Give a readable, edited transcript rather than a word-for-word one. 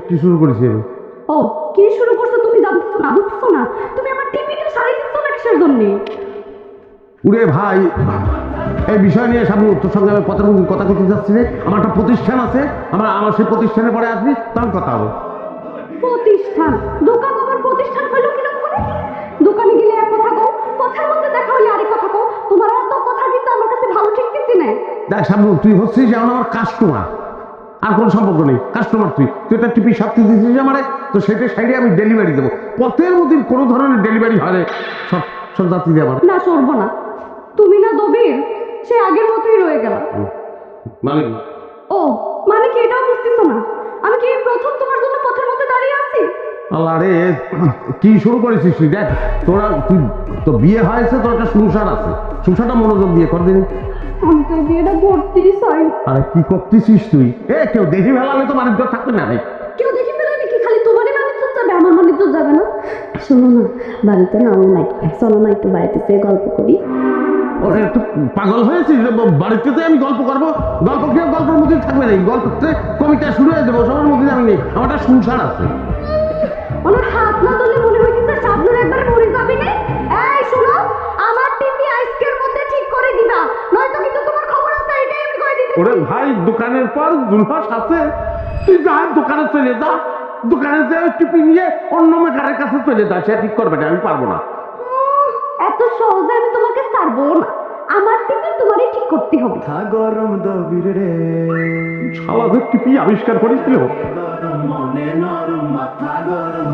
কি শুরু করেছি? ও কি শুরু করছো তুমি জানতেছো না, বুঝছো না? তুমি আমার টিভিতে সারি দিচ্ছ না কিসের জন্য? উরে ভাই, এই বিষয় নিয়ে সামনে তোর সঙ্গে আমি কথা করতে যাচ্ছি রে। আমার একটা প্রতিষ্ঠান আছে, আমার সেই প্রতিষ্ঠানে পরে আসবি, তার কথা হবে। প্রতিষ্ঠান? দোকান আবার প্রতিষ্ঠান হইলো কিরকম করে? দোকানে গেলে এক কথা কও, কথার মধ্যে দেখা হইলে আরেক কথা কও। তোমার এত কথা কিন্তু আমার কাছে ভালো ঠেকতেছি না। দেখ সামনে, তুই হচ্ছিস যেমন আমার কাস্টমার, আর কোনো সম্পর্ক নেই। কাস্টমার তুই একটা টিপি সাথে দিচ্ছিস আমারে, তো সেটা সাইডে আমি ডেলিভারি দেবো। পথের মধ্যে কোনো ধরনের ডেলিভারি হয় সব সব যাত্রী দিয়ে আমার। না সরব না, তুমি না দবির, সে আগের মতোই রয়ে গেল। মানে ও মানে কি এটাও বুঝতেছো না? আমি কি প্রথম তোমার জন্য পথের মধ্যে দাঁড়িয়ে আছি? আল্লাহ রে, কি শুরু করেছিস তুই? দেখ তুই তো বিয়ে হয়েছে, তোর একটা সংসার আছে, সংসারটা মনোযোগ দিয়ে কর দিন। আমি তো বিয়েটা করতেই চাই। আরে কি করতেছিস তুই? কেউ দেখি ফেলালে তো বাণিজ্য থাকবে না রে। কেউ দেখি ফেলে দেখি খালি তোমারই বাণিজ্য যাবে, আমার বাণিজ্য যাবে না? শোনো না, বাড়িতে নাও নাই, চলো না একটু বাড়িতে যেয়ে গল্প করি। ওরে একটু পাগল হয়েছিস? বাড়িতে আমি গল্প করবো? গল্প কেউ গল্পের মধ্যে থাকবে না, গল্পতে কবিতা শুরু হয়ে দেবো, সবার মধ্যে আমি নেই। আমার একটা সংসার আছে। ওনার হাত না ধরলে মনে হইতেছে সাবধানে একবার মরে যাবি না। এই শোনো, আমার টিভি আজকের মধ্যে ঠিক করে দিবা, নয়তো কিন্তু তোমার খবর আছে, এটাই আমি কই দিতেছি। ওরে ভাই, দোকানের পর দুলহাস আছে, তুই যা দোকানে চলে যা, দোকানে যে টিপি নিয়ে অন্য মেকারের কাছে চলে যা, সে ঠিক করবে না, আমি পারবো না। এত সহজে আমি তোমাকে ছাড়বো না, আমার টিভি তোমারই ঠিক করতে হবে। গরম দবির রে, শালা যে টিপি আবিষ্কার করেছিল। মনে নরম মাথা গরম